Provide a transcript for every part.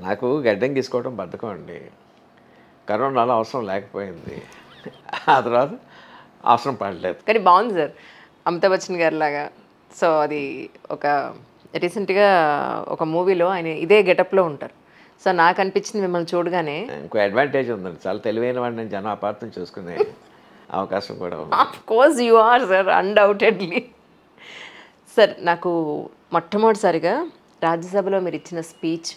నాకు గడ్డం గీసుకోవడం బద్ధకం అండి. కరోనాలో అవసరం లేకపోయింది. ఆ తర్వాత అవసరం పడలేదు. కానీ బాగుంది సార్, అమితాబ్ బచ్చన్ గారి లాగా. సో అది ఒక రీసెంట్గా ఒక మూవీలో ఆయన ఇదే గెటప్లో ఉంటారు. సో నాకు అనిపించింది మిమ్మల్ని చూడగానే, ఇంకో అడ్వాంటేజ్ ఉందండి, చాలా తెలివైన వాడిని నేను జనం అపార్థం చేసుకునే అవకాశం కూడా ఉంది. Of course you are sir, undoubtedly. Sir నాకు మొట్టమొదటిసారిగా రాజ్యసభలో మీరు ఇచ్చిన స్పీచ్,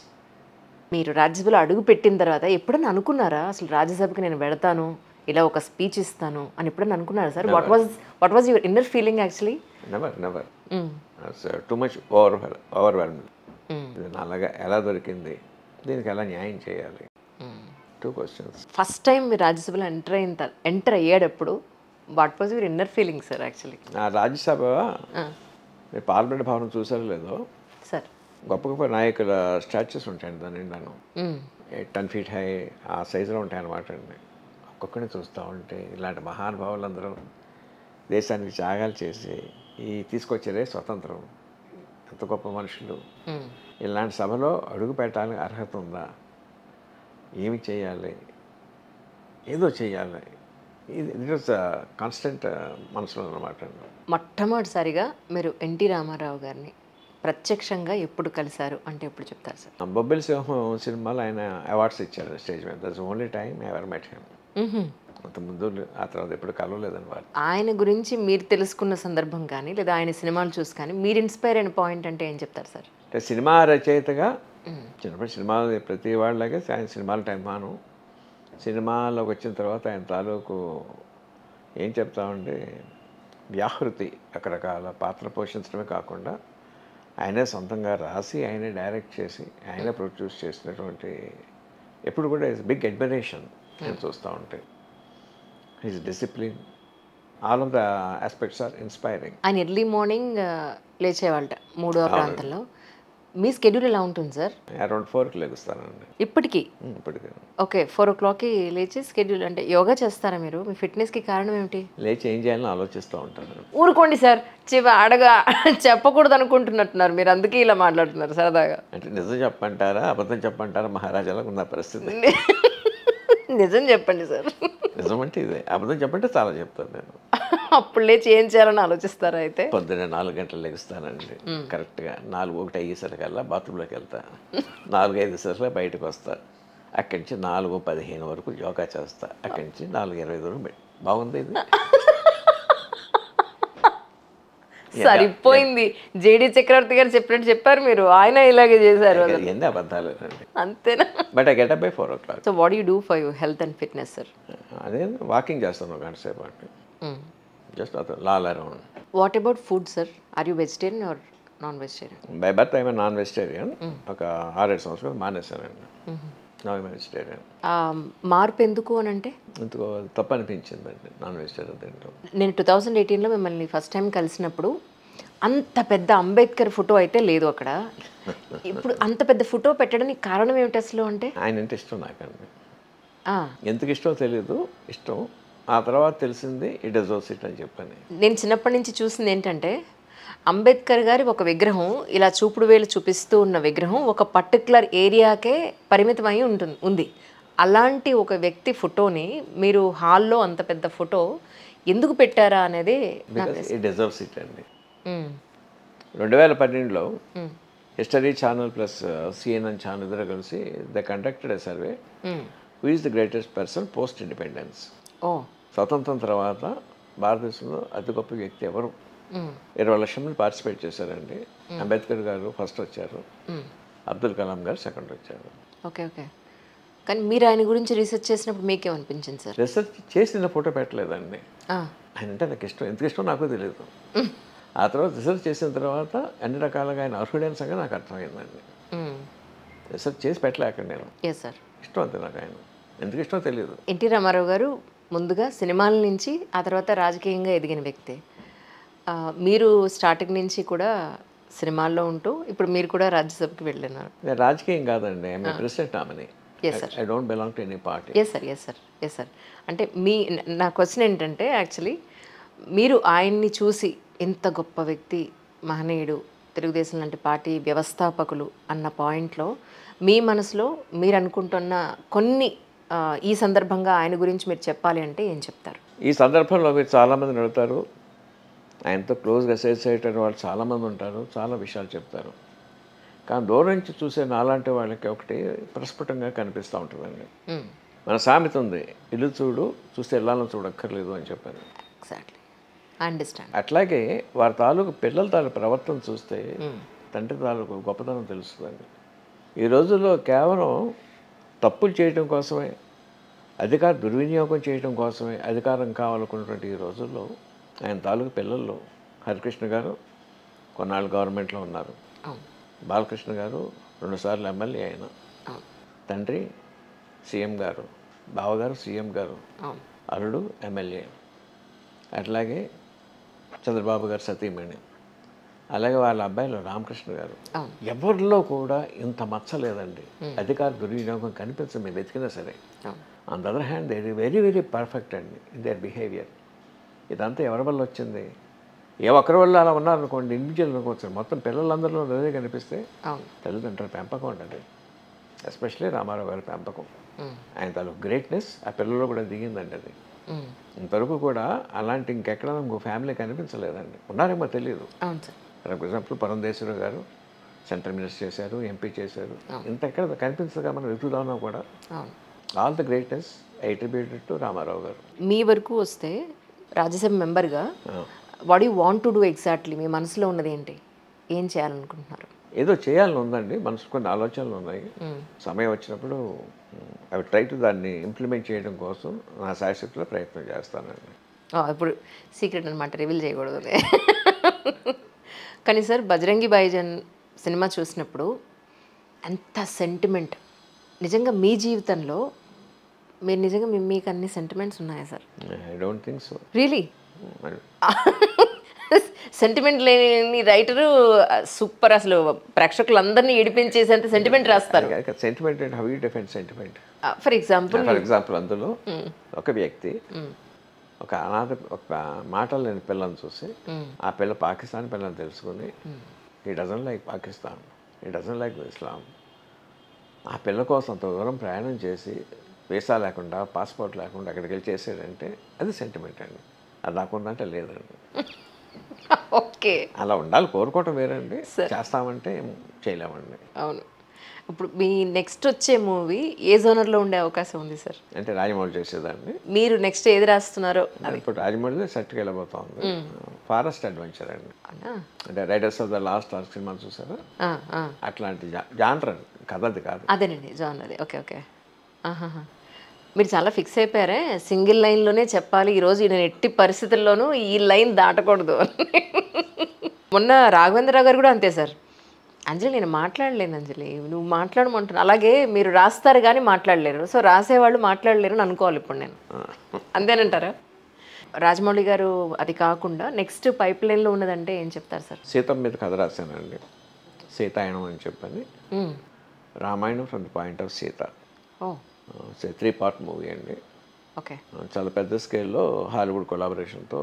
మీరు రాజ్యసభలో అడుగు పెట్టిన తర్వాత ఎప్పుడైనా అనుకున్నారా అసలు రాజ్యసభకి నేను వెడతాను, ఇలా ఒక స్పీచ్ ఇస్తాను అని ఎప్పుడైనా అనుకున్నారా sir? What was your inner feeling actually? Never too much overwhelm. ఇది నాలాగా ఎలా దొరికింది, దీనికి ఎలా న్యాయం చేయాలి, 2 questions. ఫస్ట్ టైం మీరు రాజ్యసభలో ఎంటర్ అయ్యేటప్పుడు what was your inner feeling sir actually? నా రాజ్యసభ మీరు పార్లమెంట్ భవనం చూసారో లేదో, సార్ గొప్ప గొప్ప నాయకుల స్టాచ్యూస్ ఉంటాయండి దాని నిండాను. 10 feet హై ఆ సైజులో ఉంటాయి అన్నమాట అండి. ఒక్కొక్కరిని చూస్తూ ఉంటే ఇలాంటి మహానుభావులందరూ దేశానికి త్యాగాలు చేసి ఈ తీసుకొచ్చేదే స్వతంత్రం, ఎంత గొప్ప మనుషులు. ఇలాంటి సభలో అడుగు పెట్టాలని అర్హత ఉందా, ఏమి చేయాలి, ఏదో చేయాలి, ఇది కాన్స్టెంట్ మనసులో అన్నమాట. మొట్టమొదటిసారిగా మీరు ఎన్టీ రామారావు గారిని ప్రత్యక్షంగా ఎప్పుడు కలిశారు అంటే ఎప్పుడు చెప్తారు సార్? బొబ్బిలి సింహం సినిమాలో ఆయన అవార్డ్స్ ఇచ్చారు స్టేజ్ మీద. That's only time ever met him. అంత ముందు ఆ తర్వాత ఎప్పుడు కలవలేదని వాళ్ళు. ఆయన గురించి మీరు తెలుసుకున్న సందర్భం కానీ లేదా ఆయన సినిమాలు చూసి కానీ మీరు ఇన్స్పైర్ అయిన పాయింట్ అంటే ఏం చెప్తారు సార్? అంటే సినిమా రచయితగా చిన్నప్పుడు సినిమాలు ప్రతి వాళ్ళలాగే ఆయన సినిమాల టైం మాను, సినిమాలోకి వచ్చిన తర్వాత ఆయన తాలూకు ఏం చెప్తామంటే వ్యాహృతి, రకరకాల పాత్ర పోషించడమే కాకుండా ఆయనే సొంతంగా రాసి ఆయనే డైరెక్ట్ చేసి ఆయనే ప్రొడ్యూస్ చేసినటువంటి ఎప్పుడు కూడా ఇస్ బిగ్ అడ్మిరేషన్ నేను చూస్తూ ఉంటే. His discipline, all of the aspects are inspiring. ఆయన ఎర్లీ మార్నింగ్ లేచేవాళ్ళ 3వ ప్రాంతంలో. మీ స్కెడ్యూల్ ఎలా ఉంటుంది సార్? అరౌండ్ 4కి లెగుస్తానండి ఇప్పటికీ. ఓకే, 4 o'clockకి లేచి స్కెడ్యూల్ అంటే యోగా చేస్తారా మీరు? మీ ఫిట్నెస్కి కారణం ఏమిటి? లేచి ఏం చేయాలని ఆలోచిస్తూ ఉంటాను. ఊరుకోండి సార్, అడగా చెప్పకూడదు అనుకుంటున్నట్టున్నారు మీరు, అందుకే ఇలా మాట్లాడుతున్నారు సరదాగా. అంటే నిజం చెప్పంటారా అబద్ధం చెప్పంటారా మహారాజాలకు ఉన్న పరిస్థితి. నిజం చెప్పండి సార్. నిజం అంటే ఇదే, అబద్ధం చెప్పంటే చాలా చెప్తాను నేను. అప్పుడు లేచి ఏం చేయాలని ఆలోచిస్తారా? అయితే పొద్దున్నే 4 గంటలు లెగుస్తానండి. కరెక్ట్గా 4:01 అయ్యేసరికల్లా బాత్రూంలోకి వెళ్తా, 4:05 బయటకు వస్తా, అక్కడి నుంచి 4:15 వరకు యోగా చేస్తా, అక్కడి నుంచి 4:20 వరకు బాగుంది ఇది. సరిపోయింది. జేడి చక్రవర్తి గారు చెప్పినట్టు చెప్పారు మీరు, ఆయన ఇలాగే చేశారు. ఎన్ని అబద్ధాలు అంతేనా? But I get up by 4 o'clock. So what you do for your health and fitness sir? అదే వాకింగ్ చేస్తాను 1 గంట సేపు అంటే, just loll around. What about food sir? Are you vegetarian or non vegetarian? By birth I'm non vegetarian. ఒక 6-7 సంవత్సరాలు మానేశానండి. No vegetarian. మార్పు ఎందుకు అని అంటే? ఎందుకో తప్పు అనిపించిందండి నాన్ వెజిటేరియన్ తింటాం. నేను 2018లో మిమ్మల్ని ఫస్ట్ టైం కలిసినప్పుడు అంత పెద్ద అంబేద్కర్ ఫోటో అయితే లేదు అక్కడ. ఇప్పుడు అంత పెద్ద ఫోటో పెట్టడానికి కారణం ఏమిటి అసలు అంటే? ఆయన అంటే ఇష్టం నాకండి. ఎందుకు ఇష్టం తెలియదు, ఇష్టం. ఆ తర్వాత తెలిసింది ఇట్ డెజర్వ్స్ ఇట్ అని చెప్పని. నేను చిన్నప్పటి నుంచి చూసింది ఏంటంటే, అంబేద్కర్ గారి ఒక విగ్రహం ఇలా చూపుడు వేలు చూపిస్తూ ఉన్న విగ్రహం ఒక పర్టికులర్ ఏరియాకే పరిమితమై ఉంది. అలాంటి ఒక వ్యక్తి ఫోటోని మీరు హాల్లో అంత పెద్ద ఫోటో ఎందుకు పెట్టారా అనేది ఇట్ డెజర్వ్స్ ఇట్ అండి. 2012లో history channel plus CNN channel ఇద్దరు కలిసి they conducted a survey, who is the greatest person post independence. స్వతంత్రం తర్వాత భారతదేశంలో అతి గొప్ప వ్యక్తి ఎవరు? 20 లక్షల మంది పార్టిసిపేట్ చేశారండి. అంబేద్కర్ గారు ఫస్ట్ వచ్చారు, అబ్దుల్ కలాం గారు సెకండ్ వచ్చారు. Okay okay. కానీ మీరు ఆయన గురించి రీసెర్చ్ చేసినప్పుడు మీకేమనిపించింది సార్? రీసెర్చ్ చేసిన ఫోటో పెట్టలేదండి. ఆయన అంటే నాకు ఇష్టం, ఎందుకు ఇష్టం నాకు తెలియదు. ఆ తర్వాత రీసెర్చ్ చేసిన తర్వాత అన్ని రకాలుగా ఆయన అర్హుడైన సంగతి నాకు అర్థమైందండి. రీసెర్చ్ చేసి పెట్టలేక నేను ఇష్టం అంతే నాకు ఆయన, ఎందుకు ఇష్టం తెలియదు. ఎన్టీ రామారావు గారు ముందుగా సినిమాల నుంచి ఆ తర్వాత రాజకీయంగా ఎదిగిన వ్యక్తి. మీరు స్టార్టింగ్ నుంచి కూడా సినిమాల్లో ఉంటూ ఇప్పుడు మీరు కూడా రాజ్యసభకి వెళ్ళినారు. రాజకీయం కాదండి, I'm president nominee. I don't belong to any party. Yes sir. అంటే నా క్వశ్చన్ ఏంటంటే, యాక్చువల్లీ మీరు ఆయన్ని చూసి ఇంత గొప్ప వ్యక్తి, మహనీయుడు, తెలుగుదేశం లాంటి పార్టీ వ్యవస్థాపకులు అన్న పాయింట్లో మీ మనసులో మీరు అనుకుంటున్న కొన్ని ఈ సందర్భంగా ఆయన గురించి మీరు చెప్పాలి అంటే ఏం చెప్తారు? ఈ సందర్భంలో మీరు చాలామందిని అడుగుతారు, ఆయనతో క్లోజ్గా అసోసియేట్ అయిన వాళ్ళు చాలామంది ఉంటారు, చాలా విషయాలు చెప్తారు. కానీ దూరం నుంచి చూసే నాలాంటి వాళ్ళకి ఒకటి ప్రస్ఫుటంగా కనిపిస్తూ ఉంటుందండి. మన సామెత ఉంది, ఇల్లు చూడు చూస్తే ఇళ్ళను చూడక్కర్లేదు అని చెప్పారు. Exactly, understand. అట్లాగే వారి తాలూకు పిల్లల తాలూకు ప్రవర్తన చూస్తే తండ్రి తాలూకు గొప్పతనం తెలుస్తుందండి. ఈ రోజుల్లో కేవలం తప్పులు చేయడం కోసమే, అధికార దుర్వినియోగం చేయడం కోసమే అధికారం కావాలనుకున్నటువంటి ఈ రోజుల్లో ఆయన తాలూకు పిల్లల్లో హరికృష్ణ గారు కొన్నాళ్ళు గవర్నమెంట్లో ఉన్నారు, బాలకృష్ణ గారు 2 సార్లు ఎమ్మెల్యే అయిన, తండ్రి సీఎం గారు, బావగారు సీఎం గారు, అల్లుడు ఎమ్మెల్యే, అట్లాగే చంద్రబాబు గారు సతీమణి, అలాగే వాళ్ళ అబ్బాయిలు రామకృష్ణ గారు. ఎవరిలో కూడా ఇంత మచ్చలేదండి, అధికార దుర్వినియోగం కనిపించదు మీరు వెతికినా సరే. On the other hand they are very very perfect అండి ఇన్ దేర్ బిహేవియర్. ఇదంతా ఎవరి వల్ల వచ్చింది? ఏ ఒక్కరి వల్ల అలా ఉన్నారనుకోండి, ఇండివిజువల్ అనుకోవచ్చు, మొత్తం పిల్లలందరిలో అదే కనిపిస్తే తల్లిదండ్రుల పెంపకం ఉంటుంది, ఎస్పెషలీ రామారావు గారి పెంపకం. ఆయన తాలూకు గ్రేట్నెస్ ఆ పిల్లల్లో కూడా దిగిందండి. అది ఇంతవరకు కూడా అలాంటి ఇంకెక్కడ ఇంకో ఫ్యామిలీ కనిపించలేదండి. ఉన్నారేమో తెలియదు. ఫర్ ఎగ్జాంపుల్ పురంధేశ్వరి గారు సెంట్రల్ మినిస్టర్ చేశారు, ఎంపీ చేశారు, ఇంత ఎక్కడ కనిపించగా మనం వెతుకుదామన్నా కూడా all the greatness attributed to Ramarao garu. మీ వరకు వస్తే రాజ్యసభ మెంబర్గా what you want to do exactly, మీ మనసులో ఉన్నది ఏంటి, ఏం చేయాలనుకుంటున్నారు? ఏదో చేయాలని ఉందండి, మనసు కొన్ని ఆలోచనలు ఉన్నాయి. సమయం వచ్చినప్పుడు అవి ట్రై టు దాన్ని ఇంప్లిమెంట్ చేయడం కోసం నా శాయశక్తిలో ప్రయత్నం చేస్తానండి. ఇప్పుడు సీక్రెట్ అనమాట, రివీల్ చేయకూడదు. కానీ సార్, బజరంగి భాయిజాన్ సినిమా చూసినప్పుడు ఎంత సెంటిమెంట్, నిజంగా మీ జీవితంలో మీరు నిజంగా మీకు అన్ని సెంటిమెంట్స్ ఉన్నాయా sir? I don't think so. Really? Sentiment లేని రైటరు సూపర్, అసలు ప్రేక్షకులందరినీ ఏడిపించేసేంత సెంటిమెంట్ రాస్తారు. Sentiment and how you define sentiment? For example అందులో ఒక వ్యక్తి ఒక అనాథ, ఒక మాటలు లేని పిల్లని చూసి ఆ పిల్ల పాకిస్తాన్ పిల్లని తెలుసుకుని he doesn't like Pakistan, he doesn't like Islam, ఆ పిల్ల కోసం అంత దూరం ప్రయాణం చేసి వీసా లేకుండా పాస్పోర్ట్ లేకుండా అక్కడికి వెళ్ళి చేసాడంటే అది సెంటిమెంట్ అండి. అది నాకుందంటే లేదండి. ఓకే, అలా ఉండాలి, కోరుకోవటం వేరండి, చేస్తామంటే చేయలేమండి. అవును. ఇప్పుడు మీ నెక్స్ట్ వచ్చే మూవీ ఏ జోనర్లో ఉండే అవకాశం ఉంది సార్? అంటే రాజమౌళి చేసేదాన్ని. మీరు నెక్స్ట్ ఏది రాస్తున్నారో? ఇప్పుడు రాజమౌళిలో సెట్కి వెళ్ళబోతోంది, ఫారెస్ట్ అడ్వెంచర్ అండి. అంటే riders of the last arc cinema చూసారా, అట్లాంటి జానర్ కథ, అది కాదు. అదేనండి జానర్ అది. Okay okay. మీరు చాలా ఫిక్స్ అయిపోయారే, సింగిల్ లైన్లోనే చెప్పాలి ఈరోజు, నేను ఎట్టి పరిస్థితుల్లోనూ ఈ లైన్ దాటకూడదు. మొన్న రాఘవేంద్రరావు గారు కూడా అంతే సార్, అంజలి నేను మాట్లాడలేను, అంజలి నువ్వు మాట్లాడమంటున్నా, అలాగే మీరు రాస్తారు కానీ మాట్లాడలేరు, సో రాసేవాళ్ళు మాట్లాడలేరు అని అనుకోవాలి ఇప్పుడు నేను, అంతేనంటారా? రాజమౌళి గారు అది కాకుండా నెక్స్ట్ పైప్ లైన్లో ఉన్నదంటే ఏం చెప్తారు సార్? సీతమ్మ మీద కథ రాశానండి, సీతాయనం అని చెప్పని, Ramayanam from the point of Sita. 3 part movie అండి. ఓకే, చాలా పెద్ద స్కేల్లో హాలీవుడ్ కొలాబరేషన్తో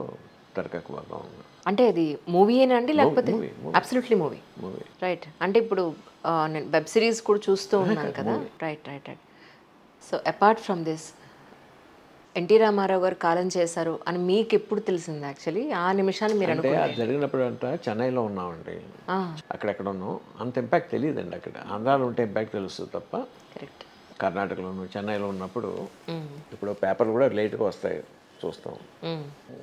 తెరకెక్కబోతా ఉంది. అంటే అది మూవీయేనా అండి, లేకపోతే? Absolutely movie. రైట్. అంటే ఇప్పుడు నేను వెబ్ సిరీస్ కూడా చూస్తూ ఉన్నాను కదా. Right right right. So apart from this, NT Rama Rao garu కాలం చేశారు అని మీకు ఎప్పుడు తెలిసింది? యాక్చువల్లీ ఆ నిమిషాన్ని మీరు అనుకుంటే జరిగినప్పుడు అంతా చెన్నైలో ఉన్నామండి, అక్కడెక్కడ ఉన్నాం, అంత ఇంపాక్ట్ తెలియదండి. అక్కడ ఆంధ్రాలో ఉంటే ఇంపాక్ట్ తెలుస్తుంది తప్ప. కరెక్ట్. కర్ణాటకలోను చెన్నైలో ఉన్నప్పుడు ఇప్పుడు పేపర్లు కూడా లేట్గా వస్తాయి, చూస్తాం.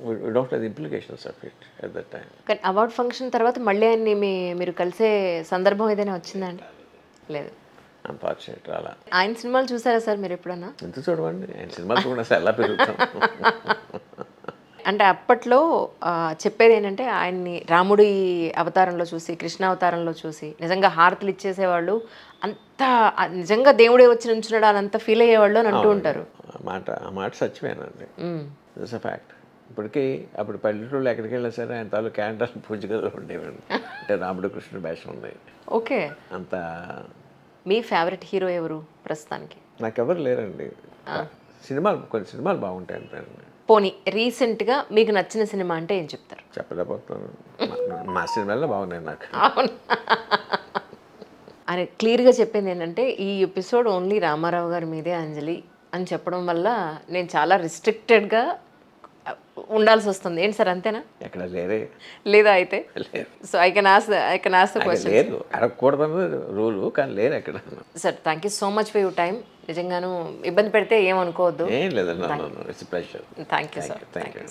We don't know the implications of it at that time. కానీ అవార్డ్ ఫంక్షన్ తర్వాత మళ్ళీ ఆయన్ని మీరు కలిసే సందర్భం ఏదైనా వచ్చిందండి? లేదు, అన్ఫార్చునేట్ అలా. ఆయన సినిమాలు చూసారా సార్ మీరు ఎప్పుడన్నా? ఎంత చూడమండి, ఆయన సినిమాలు కూడా ఎలా పెరుగుతాం. అంటే అప్పట్లో చెప్పేది ఏంటంటే, ఆయన్ని రాముడి అవతారంలో చూసి, కృష్ణ అవతారంలో చూసి నిజంగా హారతులు ఇచ్చేసేవాళ్ళు, అంత నిజంగా దేవుడే వచ్చి నుంచున్నాడు అని అంత ఫీల్ అయ్యేవాళ్ళు అని అంటూ ఉంటారు. ఆ మాట సత్యమేనండి, ఇట్స్ అ ఫ్యాక్ట్. ఇప్పటికీ అప్పుడు పల్లెటూళ్ళు ఎక్కడికి వెళ్ళినా సరే ఆయన తాలూ క్యాండల్ పూజ గదిలో ఉండేవాడు, అంటే రాముడు కృష్ణుడు వేషం ఉంది. ఓకే. అంత. మీ ఫేవరెట్ హీరో ఎవరు ప్రస్తుతానికి? నాకెవరు లేరండి, కొన్ని సినిమాలు బాగుంటాయి అంతే. పోనీ రీసెంట్గా మీకు నచ్చిన సినిమా అంటే ఏం చెప్తారు? చెప్పలేకపోతున్నాను. మా సినిమాల్లో బాగున్నాయి నాకు. అవును. అని క్లియర్గా చెప్పింది ఏంటంటే ఈ ఎపిసోడ్ ఓన్లీ రామారావు గారి మీదే అంజలి అని చెప్పడం వల్ల నేను చాలా రిస్ట్రిక్టెడ్గా ఉండాల్సి వస్తుంది. ఏంటి సార్, అంతేనా? ఎక్కడ లేరే. లేదా అయితే లేరు. So I can ask the question. లేదు, అడగకూడదని రూలు, కానీ లేరు ఎక్కడ. Sir thank you so much for your time. నిజంగాను ఇబ్బంది పెడితే ఏమనుకోవద్దు. ఏం లేదన్నా, it's pleasure. Thank you sir. Thank you.